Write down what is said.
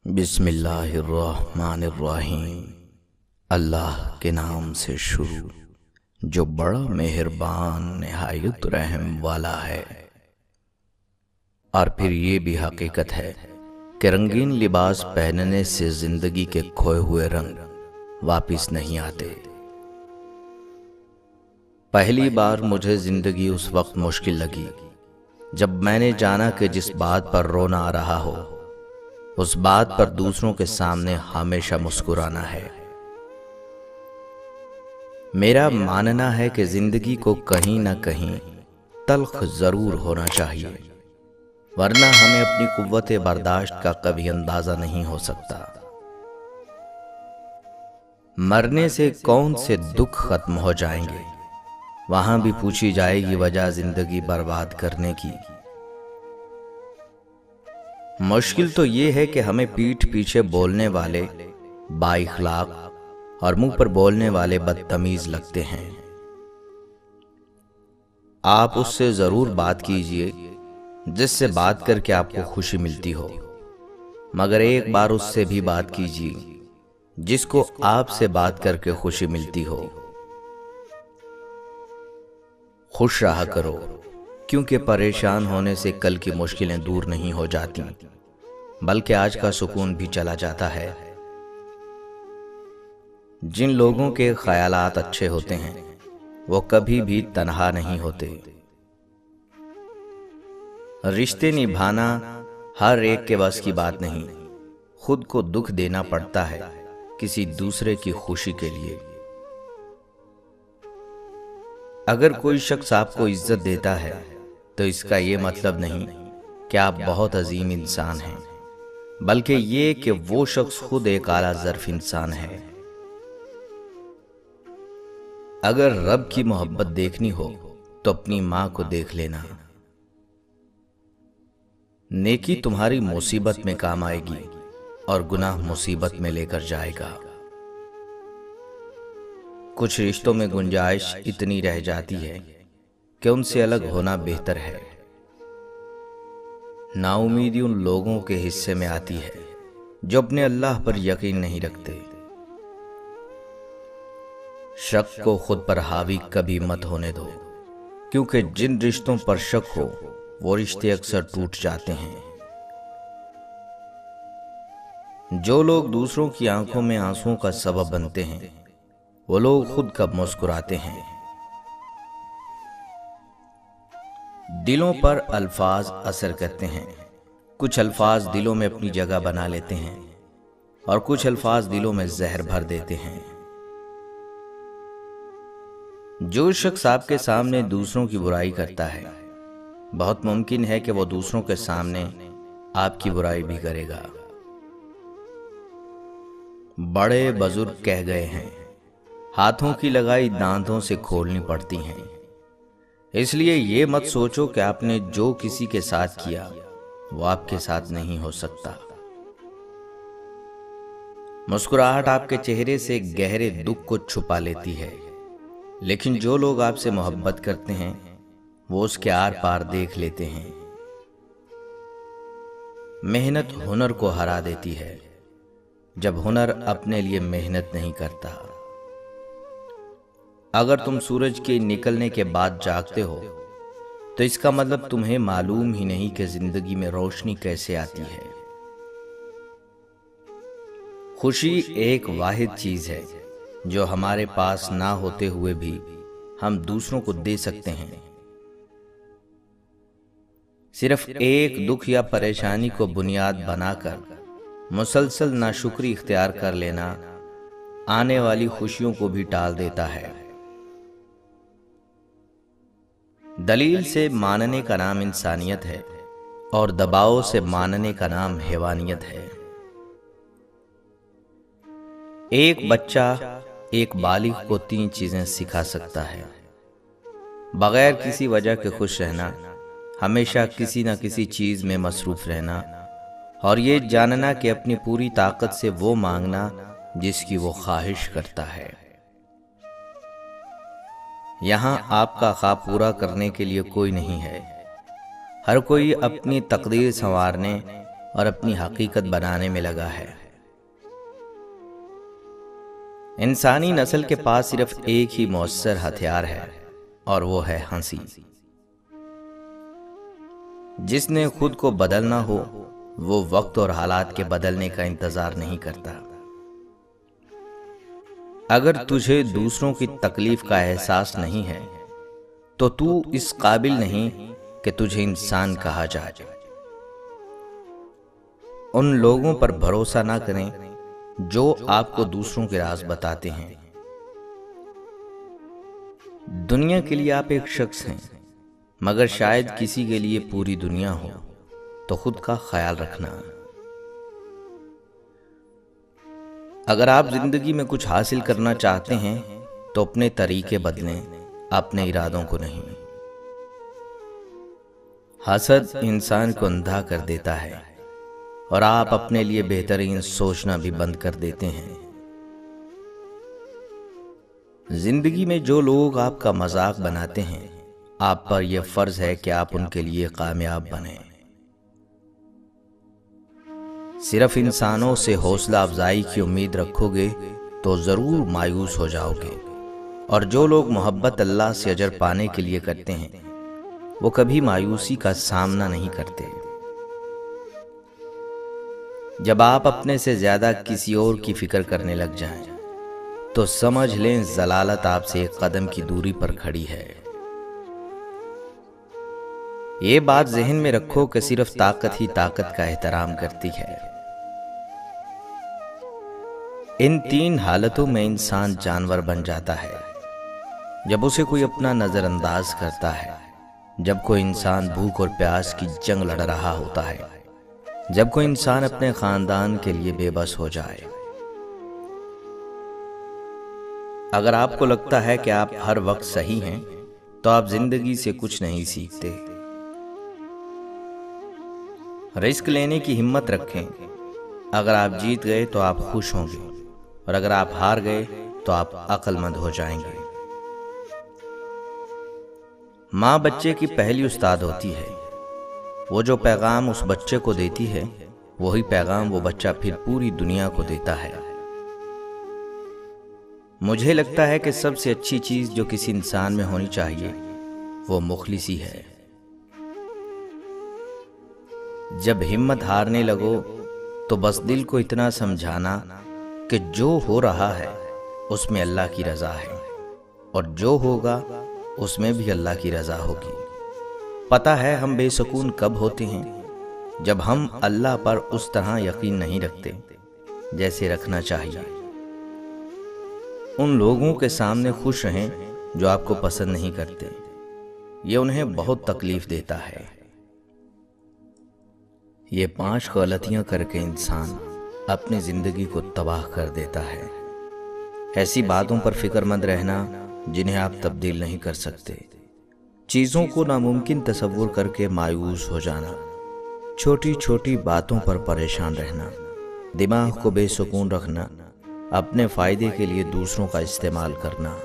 بسم اللہ الرحمن الرحیم۔ اللہ کے نام سے شروع جو بڑا مہربان نہایت رحم والا ہے۔ اور پھر یہ بھی حقیقت ہے کہ رنگین لباس پہننے سے زندگی کے کھوئے ہوئے رنگ واپس نہیں آتے۔ پہلی بار مجھے زندگی اس وقت مشکل لگی جب میں نے جانا کہ جس بات پر رونا آ رہا ہو اس بات پر دوسروں کے سامنے ہمیشہ مسکرانا ہے۔ میرا ماننا ہے کہ زندگی کو کہیں نہ کہیں تلخ ضرور ہونا چاہیے، ورنہ ہمیں اپنی قوت برداشت کا کبھی اندازہ نہیں ہو سکتا۔ مرنے سے کون سے دکھ ختم ہو جائیں گے، وہاں بھی پوچھی جائے گی وجہ زندگی برباد کرنے کی۔ مشکل تو یہ ہے کہ ہمیں پیٹھ پیچھے بولنے والے با اخلاق اور منہ پر بولنے والے بدتمیز لگتے ہیں۔ آپ اس سے ضرور بات کیجئے جس سے بات کر کے آپ کو خوشی ملتی ہو، مگر ایک بار اس سے بھی بات کیجئے جس کو آپ سے بات کر کے خوشی ملتی ہو۔ خوش رہا کرو، کیونکہ پریشان ہونے سے کل کی مشکلیں دور نہیں ہو جاتی بلکہ آج کا سکون بھی چلا جاتا ہے۔ جن لوگوں کے خیالات اچھے ہوتے ہیں وہ کبھی بھی تنہا نہیں ہوتے۔ رشتے نبھانا ہر ایک کے بس کی بات نہیں، خود کو دکھ دینا پڑتا ہے کسی دوسرے کی خوشی کے لیے۔ اگر کوئی شخص آپ کو عزت دیتا ہے تو اس کا یہ مطلب نہیں کہ آپ بہت عظیم انسان ہیں، بلکہ یہ کہ وہ شخص خود ایک اعلیٰ ظرف انسان ہے۔ اگر رب کی محبت دیکھنی ہو تو اپنی ماں کو دیکھ لینا۔ نیکی تمہاری مصیبت میں کام آئے گی اور گناہ مصیبت میں لے کر جائے گا۔ کچھ رشتوں میں گنجائش اتنی رہ جاتی ہے کہ ان سے الگ ہونا بہتر ہے۔ نا امیدی ان لوگوں کے حصے میں آتی ہے جو اپنے اللہ پر یقین نہیں رکھتے۔ شک کو خود پر حاوی کبھی مت ہونے دو، کیونکہ جن رشتوں پر شک ہو وہ رشتے اکثر ٹوٹ جاتے ہیں۔ جو لوگ دوسروں کی آنکھوں میں آنسوؤں کا سبب بنتے ہیں وہ لوگ خود کب مسکراتے ہیں۔ دلوں پر الفاظ اثر کرتے ہیں، کچھ الفاظ دلوں میں اپنی جگہ بنا لیتے ہیں اور کچھ الفاظ دلوں میں زہر بھر دیتے ہیں۔ جو شخص آپ کے سامنے دوسروں کی برائی کرتا ہے بہت ممکن ہے کہ وہ دوسروں کے سامنے آپ کی برائی بھی کرے گا۔ بڑے بزرگ کہہ گئے ہیں ہاتھوں کی لگائی دانتوں سے کھولنی پڑتی ہیں، اس لیے یہ مت سوچو کہ آپ نے جو کسی کے ساتھ کیا وہ آپ کے ساتھ نہیں ہو سکتا۔ مسکراہٹ آپ کے چہرے سے گہرے دکھ کو چھپا لیتی ہے، لیکن جو لوگ آپ سے محبت کرتے ہیں وہ اس کے آر پار دیکھ لیتے ہیں۔ محنت ہنر کو ہرا دیتی ہے جب ہنر اپنے لیے محنت نہیں کرتا۔ اگر تم سورج کے نکلنے کے بعد جاگتے ہو تو اس کا مطلب تمہیں معلوم ہی نہیں کہ زندگی میں روشنی کیسے آتی ہے۔ خوشی ایک واحد چیز ہے جو ہمارے پاس نہ ہوتے ہوئے بھی ہم دوسروں کو دے سکتے ہیں۔ صرف ایک دکھ یا پریشانی کو بنیاد بنا کر مسلسل ناشکری اختیار کر لینا آنے والی خوشیوں کو بھی ٹال دیتا ہے۔ دلیل سے ماننے کا نام انسانیت ہے اور دباؤ سے ماننے کا نام حیوانیت ہے۔ ایک بچہ ایک بالغ کو 3 چیزیں سکھا سکتا ہے: بغیر کسی وجہ کے خوش رہنا، ہمیشہ کسی نہ کسی چیز میں مصروف رہنا، اور یہ جاننا کہ اپنی پوری طاقت سے وہ مانگنا جس کی وہ خواہش کرتا ہے۔ یہاں آپ کا خواب پورا کرنے کے لیے کوئی نہیں ہے، ہر کوئی اپنی تقدیر سنوارنے اور اپنی حقیقت بنانے میں لگا ہے۔ انسانی نسل کے پاس صرف ایک ہی مؤثر ہتھیار ہے اور وہ ہے ہنسی۔ جس نے خود کو بدلنا ہو وہ وقت اور حالات کے بدلنے کا انتظار نہیں کرتا۔ اگر تجھے دوسروں کی تکلیف کا احساس نہیں ہے تو تو اس قابل نہیں کہ تجھے انسان کہا جائے۔ ان لوگوں پر بھروسہ نہ کریں جو آپ کو دوسروں کے راز بتاتے ہیں۔ دنیا کے لیے آپ ایک شخص ہیں، مگر شاید کسی کے لیے پوری دنیا ہو، تو خود کا خیال رکھنا۔ اگر آپ زندگی میں کچھ حاصل کرنا چاہتے ہیں تو اپنے طریقے بدلیں، اپنے ارادوں کو نہیں۔ حسد انسان کو اندھا کر دیتا ہے اور آپ اپنے لیے بہترین سوچنا بھی بند کر دیتے ہیں۔ زندگی میں جو لوگ آپ کا مذاق بناتے ہیں، آپ پر یہ فرض ہے کہ آپ ان کے لیے کامیاب بنیں۔ صرف انسانوں سے حوصلہ افزائی کی امید رکھو گے تو ضرور مایوس ہو جاؤ گے، اور جو لوگ محبت اللہ سے اجر پانے کے لیے کرتے ہیں وہ کبھی مایوسی کا سامنا نہیں کرتے۔ جب آپ اپنے سے زیادہ کسی اور کی فکر کرنے لگ جائیں تو سمجھ لیں ضلالت آپ سے ایک قدم کی دوری پر کھڑی ہے۔ یہ بات ذہن میں رکھو کہ صرف طاقت ہی طاقت کا احترام کرتی ہے۔ ان تین حالتوں میں انسان جانور بن جاتا ہے: جب اسے کوئی اپنا نظر انداز کرتا ہے، جب کوئی انسان بھوک اور پیاس کی جنگ لڑ رہا ہوتا ہے، جب کوئی انسان اپنے خاندان کے لیے بے بس ہو جائے۔ اگر آپ کو لگتا ہے کہ آپ ہر وقت صحیح ہیں تو آپ زندگی سے کچھ نہیں سیکھتے۔ رسک لینے کی ہمت رکھیں۔ اگر آپ جیت گئے تو آپ خوش ہوں گے، اور اگر آپ ہار گئے تو آپ عقل مند ہو جائیں گے۔ ماں بچے کی پہلی استاد ہوتی ہے۔ وہ جو پیغام اس بچے کو دیتی ہے وہی پیغام وہ بچہ پھر پوری دنیا کو دیتا ہے۔ مجھے لگتا ہے کہ سب سے اچھی چیز جو کسی انسان میں ہونی چاہیے وہ مخلصی ہے۔ جب ہمت ہارنے لگو تو بس دل کو اتنا سمجھانا کہ جو ہو رہا ہے اس میں اللہ کی رضا ہے، اور جو ہوگا اس میں بھی اللہ کی رضا ہوگی۔ پتہ ہے ہم بے سکون کب ہوتے ہیں؟ جب ہم اللہ پر اس طرح یقین نہیں رکھتے جیسے رکھنا چاہیے۔ ان لوگوں کے سامنے خوش رہیں جو آپ کو پسند نہیں کرتے، یہ انہیں بہت تکلیف دیتا ہے۔ یہ 5 غلطیاں کر کے انسان اپنی زندگی کو تباہ کر دیتا ہے۔ ایسی باتوں پر فکر مند رہنا جنہیں آپ تبدیل نہیں کر سکتے، چیزوں کو ناممکن تصور کر کے مایوس ہو جانا، چھوٹی چھوٹی باتوں پر پریشان رہنا، دماغ کو بے سکون رکھنا، اپنے فائدے کے لیے دوسروں کا استعمال کرنا۔